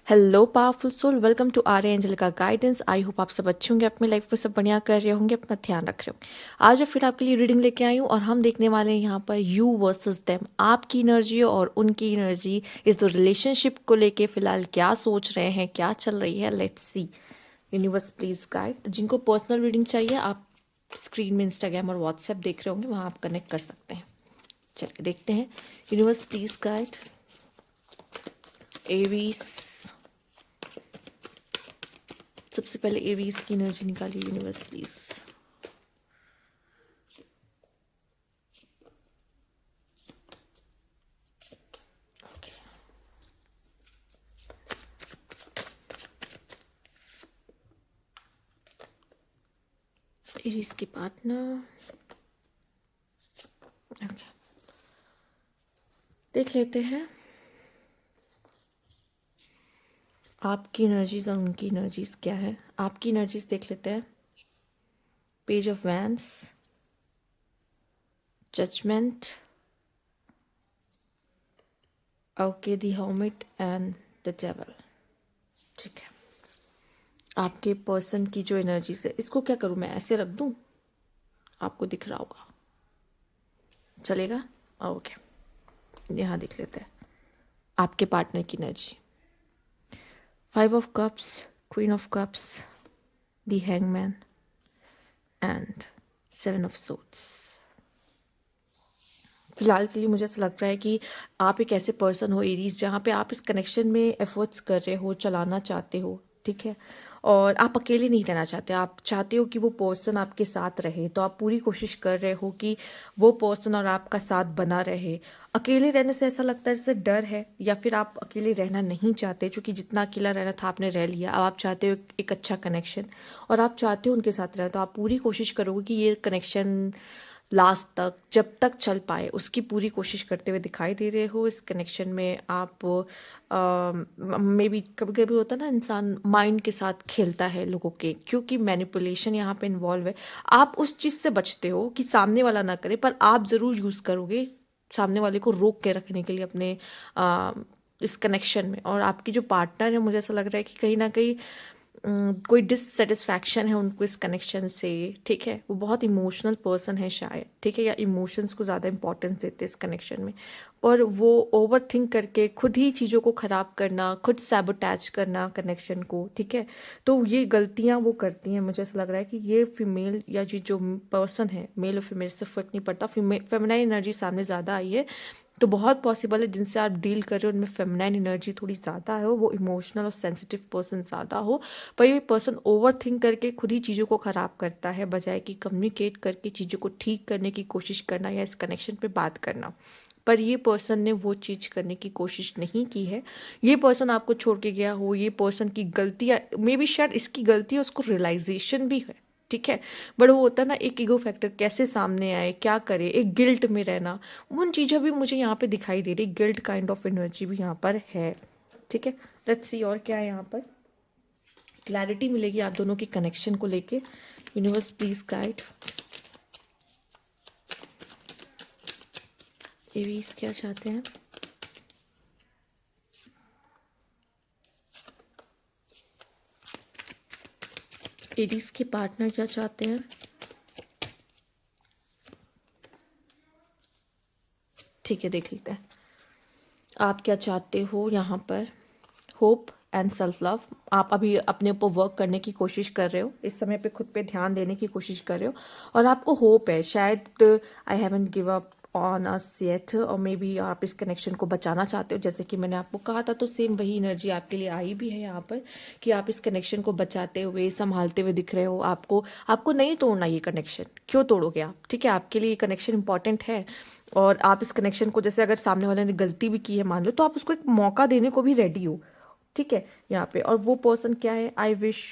Hello powerful soul, welcome to our angel का guidance. I hope आप सब अच्छे होंगे, अपने लाइफ में सब बढ़िया कर रहे होंगे, अपना ध्यान रख रहे होंगे। आज मैं फिर आपके लिए रीडिंग लेके आई हूँ और हम देखने वाले हैं यहाँ पर यू वर्सेस देम, आपकी एनर्जी और उनकी एनर्जी इस दो रिलेशनशिप को लेके फिलहाल क्या सोच रहे हैं, क्या चल रही है। Let's see. Universe please guide. जिनको पर्सनल रीडिंग चाहिए, आप स्क्रीन में इंस्टाग्राम और व्हाट्सएप देख रहे होंगे, वहाँ आप कनेक्ट कर सकते हैं। चलिए देखते हैं। Universe please guide Aries. सबसे पहले एरीज की एनर्जी निकालिए यूनिवर्स प्लीज। ओके, एरीज के पार्टनर। ओके, देख लेते हैं आपकी एनर्जीज और उनकी एनर्जीज क्या है। आपकी एनर्जीज देख लेते हैं। Page of wands, judgement, okay, the hermit and the devil. ठीक है, आपके पर्सन की जो एनर्जीज है, इसको क्या करूं मैं, ऐसे रख दूं? आपको दिख रहा होगा, चलेगा? ओके, यहाँ देख लेते हैं आपके पार्टनर की energy. 5 of Cups, Queen of Cups, the Hangman and 7 of Swords। फिलहाल के लिए मुझे ऐसा लग रहा है कि आप एक ऐसे पर्सन हो एरीज, जहाँ पे आप इस कनेक्शन में एफर्ट्स कर रहे हो, चलाना चाहते हो, ठीक है। और आप अकेले नहीं रहना चाहते, आप चाहते हो कि वो पर्सन आपके साथ रहे, तो आप पूरी कोशिश कर रहे हो कि वो पर्सन और आपका साथ बना रहे। अकेले रहने से ऐसा लगता है जैसे डर है, या फिर आप अकेले रहना नहीं चाहते, क्योंकि जितना अकेला रहना था आपने रह लिया। अब आप चाहते हो एक अच्छा कनेक्शन, और आप चाहते हो उनके साथ रहना, तो आप पूरी कोशिश करोगे कि ये कनेक्शन लास्ट तक, जब तक चल पाए, उसकी पूरी कोशिश करते हुए दिखाई दे रहे हो। इस कनेक्शन में आप मे बी कभी कभी होता है ना, इंसान माइंड के साथ खेलता है लोगों के, क्योंकि मैनिपुलेशन यहाँ पे इन्वॉल्व है। आप उस चीज़ से बचते हो कि सामने वाला ना करे, पर आप ज़रूर यूज़ करोगे सामने वाले को रोक के रखने के लिए अपने अ, इस कनेक्शन में। और आपकी जो पार्टनर है, मुझे ऐसा लग रहा है कि कहीं ना कहीं कोई डिससेटिस्फैक्शन है उनको इस कनेक्शन से, ठीक है। वो बहुत इमोशनल पर्सन है शायद, ठीक है, या इमोशंस को ज़्यादा इंपॉर्टेंस देते हैं इस कनेक्शन में। और वो ओवर थिंक करके खुद ही चीज़ों को ख़राब करना, खुद सैबोटैज करना कनेक्शन को, ठीक है। तो ये गलतियाँ वो करती हैं। मुझे ऐसा लग रहा है कि ये फीमेल या ये जो पर्सन है, मेल और फीमेल से फर्क नहीं पड़ता, फेमिनाइन एनर्जी सामने ज़्यादा आई है, तो बहुत पॉसिबल है जिनसे आप डील कर रहे हो उनमें फेमिनाइन एनर्जी थोड़ी ज़्यादा है, वो इमोशनल और सेंसिटिव पर्सन ज़्यादा हो। पर ये पर्सन ओवर थिंक करके खुद ही चीज़ों को ख़राब करता है, बजाय कि कम्युनिकेट करके चीज़ों को ठीक करने की कोशिश करना या इस कनेक्शन पे बात करना। पर ये पर्सन ने वो चीज़ करने की कोशिश नहीं की है। ये पर्सन आपको छोड़ के गया हो, ये पर्सन की गलतियाँ, मे बी शायद इसकी गलती है, उसको रियलाइजेशन भी है, ठीक है। बट वो होता है ना, एक ईगो फैक्टर, कैसे सामने आए, क्या करे, एक गिल्ट में रहना, उन चीज़ें भी मुझे यहाँ पे दिखाई दे रही। गिल्ट काइंड ऑफ एनर्जी भी यहाँ पर है, ठीक है। लेट्स सी और क्या है यहाँ पर। क्लैरिटी मिलेगी आप दोनों के कनेक्शन को लेके। यूनिवर्स प्लीज गाइड एरीज क्या चाहते हैं। एरीज के पार्टनर क्या चाहते हैं। ठीक है, देख लेते हैं आप क्या चाहते हो यहाँ पर। Hope and self love. आप अभी अपने ऊपर वर्क करने की कोशिश कर रहे हो, इस समय पे खुद पे ध्यान देने की कोशिश कर रहे हो, और आपको होप है शायद, I haven't give up on us yet, और मे बी आप इस कनेक्शन को बचाना चाहते हो, जैसे कि मैंने आपको कहा था। तो सेम वही एनर्जी आपके लिए आई भी है यहाँ पर, कि आप इस कनेक्शन को बचाते हुए, संभालते हुए दिख रहे हो। आपको आपको नहीं तोड़ना ये कनेक्शन, क्यों तोड़ोगे आप, ठीक है। आपके लिए ये कनेक्शन इंपॉर्टेंट है, और आप इस कनेक्शन को, जैसे अगर सामने वाले ने गलती भी की है मान लो, तो आप उसको एक मौका देने को भी रेडी हो, ठीक है यहाँ पे। और वो पर्सन क्या है, I wish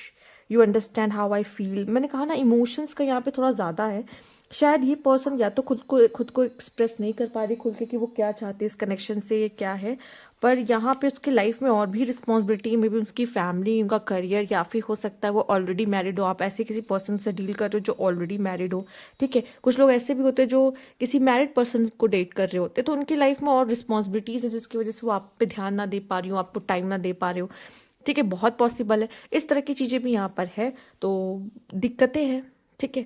you understand how I feel. मैंने कहा ना, इमोशंस का यहाँ पे थोड़ा ज़्यादा है। शायद ये पर्सन या तो खुद को एक्सप्रेस नहीं कर पा रही खुल के कि वो क्या चाहते हैं इस कनेक्शन से, ये क्या है। पर यहाँ पे उसकी लाइफ में और भी रिस्पॉन्सिबिलिटी, मे बी उसकी फैमिली, उनका करियर, या फिर हो सकता है वो ऑलरेडी मैरिड हो। आप ऐसे किसी पर्सन से डील कर रहे हो जो ऑलरेडी मैरिड हो, ठीक है। कुछ लोग ऐसे भी होते हैं जो किसी मैरिड पर्सन को डेट कर रहे होते हैं, तो उनकी लाइफ में और रिस्पॉन्सिबिलिटीज़ है, जिसकी वजह से वो आप पे ध्यान ना दे पा रही हो, आपको टाइम ना दे पा रहे हो। ठीक है, बहुत पॉसिबल है, इस तरह की चीज़ें भी यहाँ पर है। तो दिक्कतें हैं, ठीक है।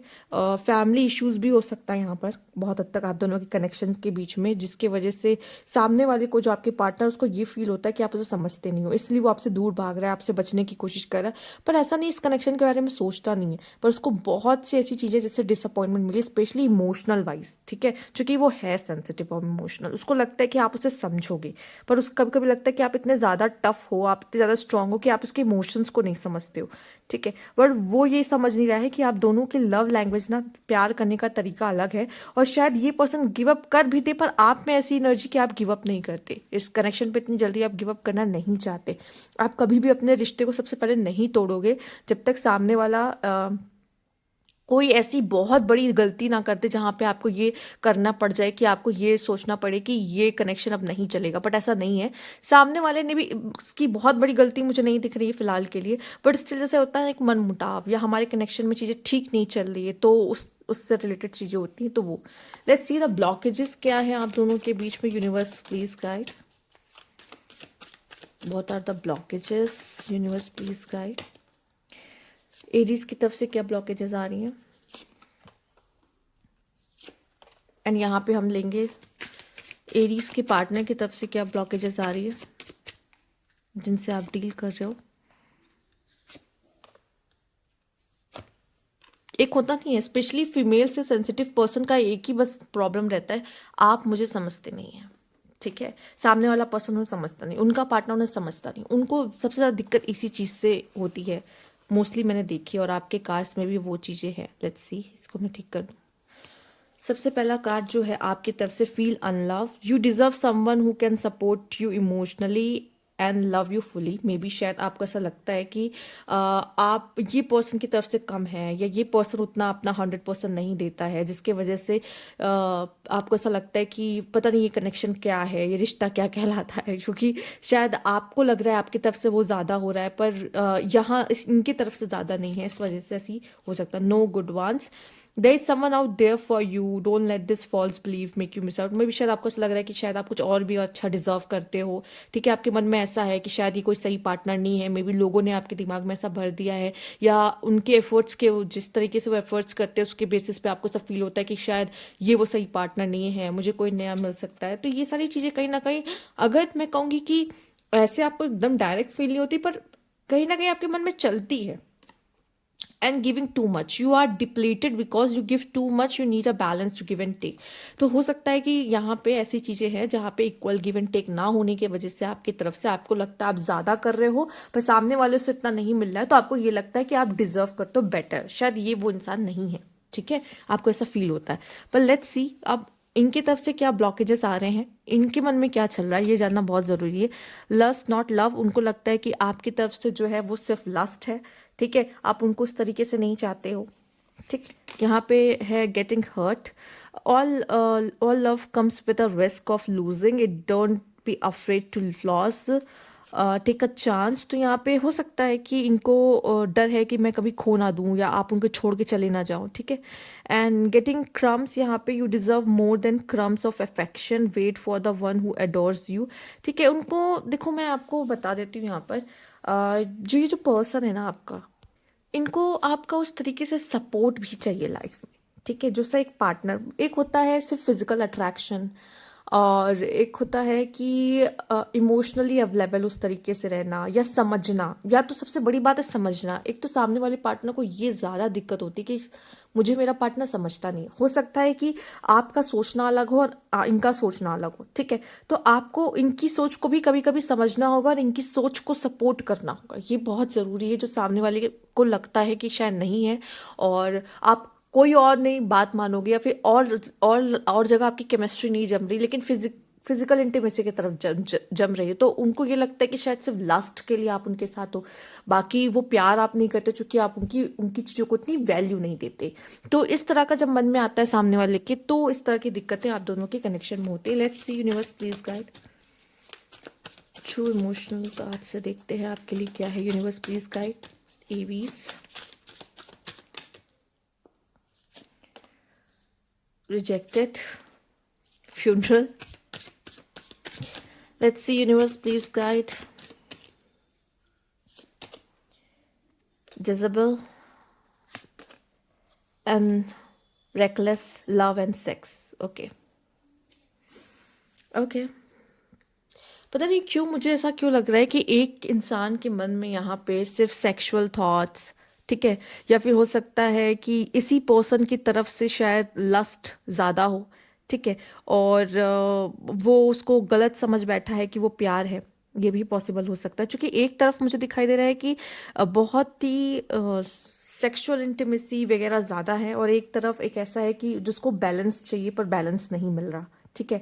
फैमिली इश्यूज भी हो सकता है यहाँ पर बहुत हद तक आप दोनों के कनेक्शन के बीच में, जिसके वजह से सामने वाले को, जो आपके पार्टनर, उसको ये फील होता है कि आप उसे समझते नहीं हो, इसलिए वो आपसे दूर भाग रहा है, आपसे बचने की कोशिश कर रहा है। पर ऐसा नहीं, इस कनेक्शन के बारे में सोचता नहीं है, पर उसको बहुत सी ऐसी चीज़ें जिससे डिसअपॉइंटमेंट मिली, स्पेशली इमोशनल वाइज, ठीक है, क्योंकि वो है सेंसिटिव और इमोशनल। उसको लगता है कि आप उसे समझोगे, पर उसको कभी कभी लगता है कि आप इतने ज़्यादा टफ हो, आप इतने ज़्यादा स्ट्रांग हो कि आप उसके इमोशंस को नहीं समझते हो, ठीक है। बट वो ये समझ नहीं रहा है कि आप दोनों की लव लैंग्वेज ना, प्यार करने का तरीका अलग है, और शायद ये पर्सन गिव अप कर भी दे, पर आप में ऐसी एनर्जी कि आप गिव अप नहीं करते, इस कनेक्शन पे इतनी जल्दी आप गिव अप करना नहीं चाहते। आप कभी भी अपने रिश्ते को सबसे पहले नहीं तोड़ोगे जब तक सामने वाला कोई ऐसी बहुत बड़ी गलती ना करते जहाँ पे आपको ये करना पड़ जाए कि आपको ये सोचना पड़े कि ये कनेक्शन अब नहीं चलेगा। बट ऐसा नहीं है, सामने वाले ने भी इसकी बहुत बड़ी गलती मुझे नहीं दिख रही है फिलहाल के लिए, बट स्टिल जैसे होता है एक मन मुटाव, या हमारे कनेक्शन में चीज़ें ठीक नहीं चल रही है, तो उससे रिलेटेड चीज़ें होती हैं। तो वो लेट्स सी द ब्लॉकेजेस क्या है आप दोनों के बीच में। Universe please guide, what are the blockages, universe please guide. Aries की तरफ से क्या ब्लॉकेजेस आ रही हैं, एंड यहाँ पे हम लेंगे एरीज के पार्टनर की तरफ से क्या ब्लॉकेजेस आ रही है जिनसे आप डील कर रहे हो। एक होता नहीं है, स्पेशली फीमेल से सेंसिटिव पर्सन का एक ही बस प्रॉब्लम रहता है, आप मुझे समझते नहीं हैं, ठीक है। सामने वाला पर्सन उन्हें समझता नहीं, उनका पार्टनर उन्हें समझता नहीं, उनको सबसे ज़्यादा दिक्कत इसी चीज़ से होती है, मोस्टली मैंने देखी, और आपके कार्ड्स में भी वो चीज़ें हैं। लेट्स सी, इसको मैं ठीक कर दूँ। सबसे पहला कार्ड जो है आपकी तरफ से, feel unloved, you deserve someone who can support you emotionally and love you fully. Maybe शायद आपको ऐसा लगता है कि आप ये पर्सन की तरफ से कम है, या ये पर्सन उतना अपना 100% नहीं देता है, जिसके वजह से आपको ऐसा लगता है कि पता नहीं ये कनेक्शन क्या है, ये रिश्ता क्या कहलाता है, क्योंकि शायद आपको लग रहा है आपकी तरफ से वो ज़्यादा हो रहा है, पर यहाँ इनकी तरफ से ज़्यादा नहीं है, इस वजह से ऐसी हो सकता है। No good ones, there is someone out there for you, don't let this false belief make you miss out. मे भी शायद आपको ऐसा लग रहा है कि शायद आप कुछ और भी अच्छा डिजर्व करते हो, ठीक है। आपके मन में ऐसा है कि शायद ये कोई सही पार्टनर नहीं है, मे बी लोगों ने आपके दिमाग में ऐसा भर दिया है, या उनके एफर्ट्स के, जिस तरीके से वो एफर्ट्स करते हैं उसके बेसिस पे आपको सब फील होता है कि शायद ये वो सही पार्टनर नहीं है, मुझे कोई नया मिल सकता है। तो ये सारी चीज़ें कहीं ना कहीं, अगर मैं कहूँगी कि ऐसे आपको एकदम डायरेक्ट फील नहीं होती, पर कहीं ना कहीं आपके मन में चलती है। And giving too much, you are depleted because you give too much, you need a balance to give and take. तो हो सकता है कि यहाँ पे ऐसी चीज़ें हैं जहाँ पे इक्वल गिव एंड टेक ना होने की वजह से आपकी तरफ से आपको लगता है आप ज़्यादा कर रहे हो, पर सामने वाले से इतना नहीं मिल रहा है, तो आपको ये लगता है कि आप डिजर्व करते हो बेटर। शायद ये वो इंसान नहीं है, ठीक है, आपको ऐसा फील होता है। पर लेट्स सी अब इनकी तरफ से क्या ब्लॉकेजेस आ रहे हैं, इनके मन में क्या चल रहा है, ये जानना बहुत ज़रूरी है। लस्ट नॉट लव, उनको लगता है कि आपकी तरफ से जो है वो सिर्फ लस्ट है, ठीक है, आप उनको उस तरीके से नहीं चाहते हो, ठीक। यहाँ पे है getting hurt, all love comes with a risk of losing it, don't be afraid to loss, take a chance. तो यहाँ पे हो सकता है कि इनको डर है कि मैं कभी खो ना दूँ, या आप उनको छोड़ के चले ना जाओ, ठीक है। एंड गेटिंग क्रम्स, यहाँ पे you deserve more than crumbs of affection, wait for the one who adores you, ठीक है। उनको देखो, मैं आपको बता देती हूँ यहाँ पर, जो ये जो पर्सन है ना आपका, इनको आपका उस तरीके से सपोर्ट भी चाहिए लाइफ में, ठीक है। जो सा एक पार्टनर, एक होता है सिर्फ फिजिकल अट्रैक्शन, और एक होता है कि इमोशनली अवेलेबल उस तरीके से रहना, या समझना, या तो सबसे बड़ी बात है समझना। एक तो सामने वाले पार्टनर को ये ज़्यादा दिक्कत होती है कि मुझे मेरा पार्टनर समझता नहीं। हो सकता है कि आपका सोचना अलग हो और इनका सोचना अलग हो, ठीक है। तो आपको इनकी सोच को भी कभी कभी समझना होगा, और इनकी सोच को सपोर्ट करना होगा। ये बहुत ज़रूरी है, जो सामने वाले को लगता है कि शायद नहीं है, और आप कोई और नहीं बात मानोगे, या फिर और जगह आपकी केमिस्ट्री नहीं जम रही, लेकिन फिजिकल इंटीमेसी की तरफ जम रही है, तो उनको ये लगता है कि शायद सिर्फ लास्ट के लिए आप उनके साथ हो, बाकी वो प्यार आप नहीं करते, क्योंकि आप उनकी चीज़ों को इतनी वैल्यू नहीं देते। तो इस तरह का जब मन में आता है सामने वाले के, तो इस तरह की दिक्कतें आप दोनों के कनेक्शन में होती है। Let's see universe please guide, true emotional card से देखते हैं आपके लिए क्या है। Universe please guide, aves, rejected, funeral. Let's see, universe please guide, Jezebel and reckless love and sex. Okay. Okay. पता नहीं क्यों मुझे ऐसा क्यों लग रहा है कि एक इंसान के मन में यहाँ पे सिर्फ सेक्सुअल थॉट्स, ठीक है, या फिर हो सकता है कि इसी पर्सन की तरफ से शायद लस्ट ज़्यादा हो, ठीक है, और वो उसको गलत समझ बैठा है कि वो प्यार है। ये भी पॉसिबल हो सकता है, क्योंकि एक तरफ मुझे दिखाई दे रहा है कि बहुत ही सेक्सुअल इंटीमेसी वगैरह ज़्यादा है, और एक तरफ एक ऐसा है कि जिसको बैलेंस चाहिए पर बैलेंस नहीं मिल रहा, ठीक है,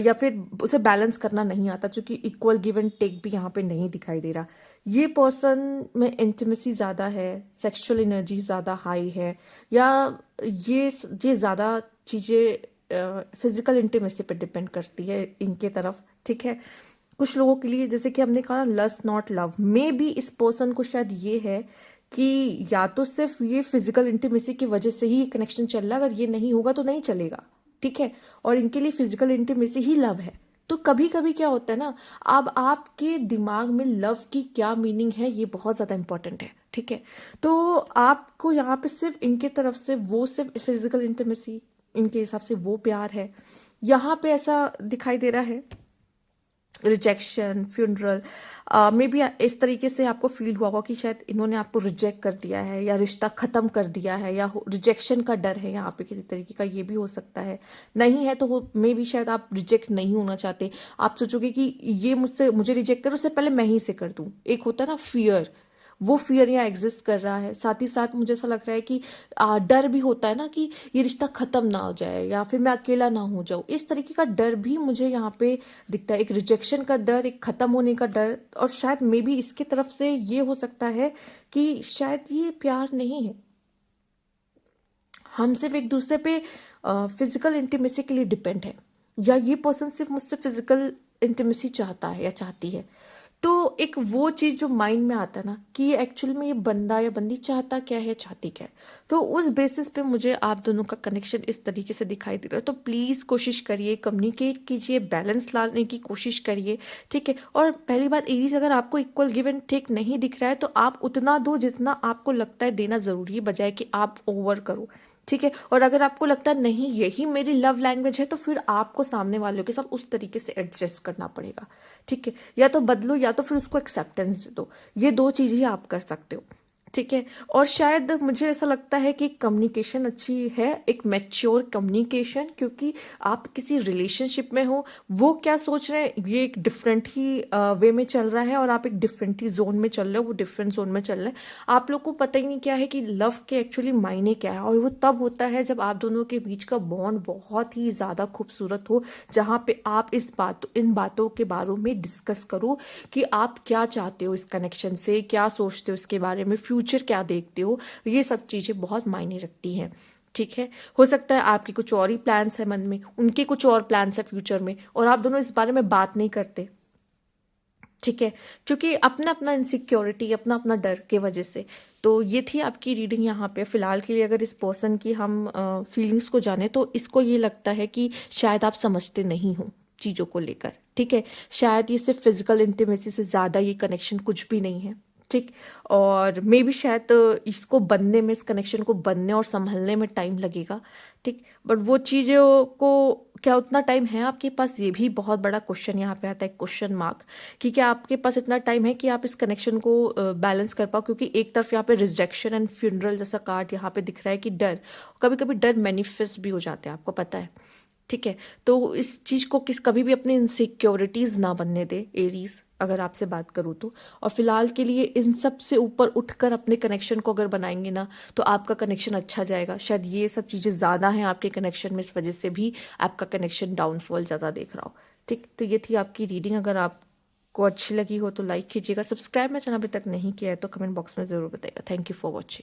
या फिर उसे बैलेंस करना नहीं आता, क्योंकि इक्वल गिव एंड टेक भी यहाँ पे नहीं दिखाई दे रहा। ये पर्सन में इंटीमेसी ज़्यादा है, सेक्सुअल एनर्जी ज़्यादा हाई है, या ये ज़्यादा चीज़ें फिजिकल इंटीमेसी पे डिपेंड करती है इनके तरफ, ठीक है। कुछ लोगों के लिए, जैसे कि हमने कहा, lust not love, may be इस पर्सन को शायद ये है कि या तो सिर्फ ये फिजिकल इंटीमेसी की वजह से ही कनेक्शन चल रहा है, अगर ये नहीं होगा तो नहीं चलेगा, ठीक है, और इनके लिए फिजिकल इंटीमेसी ही लव है। तो कभी कभी क्या होता है ना, अब आपके दिमाग में लव की क्या मीनिंग है ये बहुत ज़्यादा इंपॉर्टेंट है, ठीक है। तो आपको यहाँ पे सिर्फ इनके तरफ से वो सिर्फ फिजिकल इंटीमेसी, इनके हिसाब से वो प्यार है, यहाँ पे ऐसा दिखाई दे रहा है। रिजेक्शन, फ्यूनरल, मे बी इस तरीके से आपको फील हुआ होगा कि शायद इन्होंने आपको रिजेक्ट कर दिया है, या रिश्ता ख़त्म कर दिया है, या रिजेक्शन का डर है यहाँ पे किसी तरीके का, ये भी हो सकता है। नहीं है तो मे बी शायद आप रिजेक्ट नहीं होना चाहते, आप सोचोगे कि ये मुझे रिजेक्ट करो, उससे पहले मैं ही से कर दूँ। एक होता है ना फियर, वो फियर यहाँ एग्जिस्ट कर रहा है। साथ ही साथ मुझे ऐसा लग रहा है कि डर भी होता है ना कि ये रिश्ता खत्म ना हो जाए, या फिर मैं अकेला ना हो जाऊँ, इस तरीके का डर भी मुझे यहाँ पे दिखता है। एक रिजेक्शन का डर, एक खत्म होने का डर, और शायद मे बी इसके तरफ से ये हो सकता है कि शायद ये प्यार नहीं है, हम सिर्फ एक दूसरे पे फिजिकल इंटीमेसी के लिए डिपेंड है, या ये पर्सन सिर्फ मुझसे फिजिकल इंटीमेसी चाहता है या चाहती है। तो एक वो चीज़ जो माइंड में आता है ना कि ये एक्चुअल में ये बंदा या बंदी चाहता क्या है, चाहती क्या है, तो उस बेसिस पे मुझे आप दोनों का कनेक्शन इस तरीके से दिखाई दे रहा है। तो प्लीज़ कोशिश करिए, कम्युनिकेट कीजिए, बैलेंस लाने की कोशिश करिए, ठीक है। और पहली बात, एरीज, अगर आपको इक्वल गिव एंड टेक नहीं दिख रहा है तो आप उतना दो जितना आपको लगता है देना ज़रूरी है, बजाय कि आप ओवर करो, ठीक है। और अगर आपको लगता है नहीं यही मेरी लव लैंग्वेज है, तो फिर आपको सामने वालों के साथ उस तरीके से एडजस्ट करना पड़ेगा, ठीक है। या तो बदलो, या तो फिर उसको एक्सेप्टेंस दे दो, ये दो चीज़ ही आप कर सकते हो, ठीक है। और शायद मुझे ऐसा लगता है कि कम्युनिकेशन अच्छी है, एक मैच्योर कम्युनिकेशन, क्योंकि आप किसी रिलेशनशिप में हो, वो क्या सोच रहे हैं ये एक डिफरेंट ही वे में चल रहा है, और आप एक डिफरेंट ही जोन में चल रहे हो, वो डिफरेंट जोन में चल रहे हैं। आप लोग को पता ही नहीं क्या है कि लव के एक्चुअली मायने क्या है, और वो तब होता है जब आप दोनों के बीच का बॉन्ड बहुत ही ज़्यादा खूबसूरत हो, जहाँ पे आप इन बातों के बारे में डिस्कस करो कि आप क्या चाहते हो इस कनेक्शन से, क्या सोचते हो इसके बारे में, फ्यूचर क्या देखते हो, ये सब चीज़ें बहुत मायने रखती हैं, ठीक है। हो सकता है आपके कुछ और ही प्लान्स है मन में, उनके कुछ और प्लान्स है फ्यूचर में, और आप दोनों इस बारे में बात नहीं करते, ठीक है, क्योंकि अपना अपना इनसिक्योरिटी, अपना अपना डर के वजह से। तो ये थी आपकी रीडिंग यहाँ पे फिलहाल के लिए। अगर इस पर्सन की हम फीलिंग्स को जाने तो इसको ये लगता है कि शायद आप समझते नहीं हो चीज़ों को लेकर, ठीक है। शायद ये सिर्फ फिजिकल इंटीमेसी से ज़्यादा ये कनेक्शन कुछ भी नहीं है, ठीक। और मे बी शायद इसको बनने में, इस कनेक्शन को बनने और संभलने में टाइम लगेगा, ठीक। बट वो चीज़ों को क्या उतना टाइम है आपके पास, ये भी बहुत बड़ा क्वेश्चन यहाँ पे आता है, क्वेश्चन मार्क, कि क्या आपके पास इतना टाइम है कि आप इस कनेक्शन को बैलेंस कर पाओ। क्योंकि एक तरफ यहाँ पे रिजेक्शन एंड फ्यूनरल जैसा कार्ड यहाँ पे दिख रहा है कि डर, कभी कभी डर मैनिफेस्ट भी हो जाते हैं, आपको पता है, ठीक है। तो इस चीज़ को कभी भी अपनी इनसिक्योरिटीज़ ना बनने दे एरीज, अगर आपसे बात करूँ तो। और फिलहाल के लिए इन सब से ऊपर उठकर अपने कनेक्शन को अगर बनाएंगे ना, तो आपका कनेक्शन अच्छा जाएगा। शायद ये सब चीज़ें ज़्यादा हैं आपके कनेक्शन में, इस वजह से भी आपका कनेक्शन डाउनफॉल ज़्यादा देख रहा हो, ठीक। तो ये थी आपकी रीडिंग। अगर आपको अच्छी लगी हो तो लाइक कीजिएगा, सब्सक्राइब मेरा चैनल अभी तक नहीं किया है तो कमेंट बॉक्स में ज़रूर बताइएगा। Thank you for watching.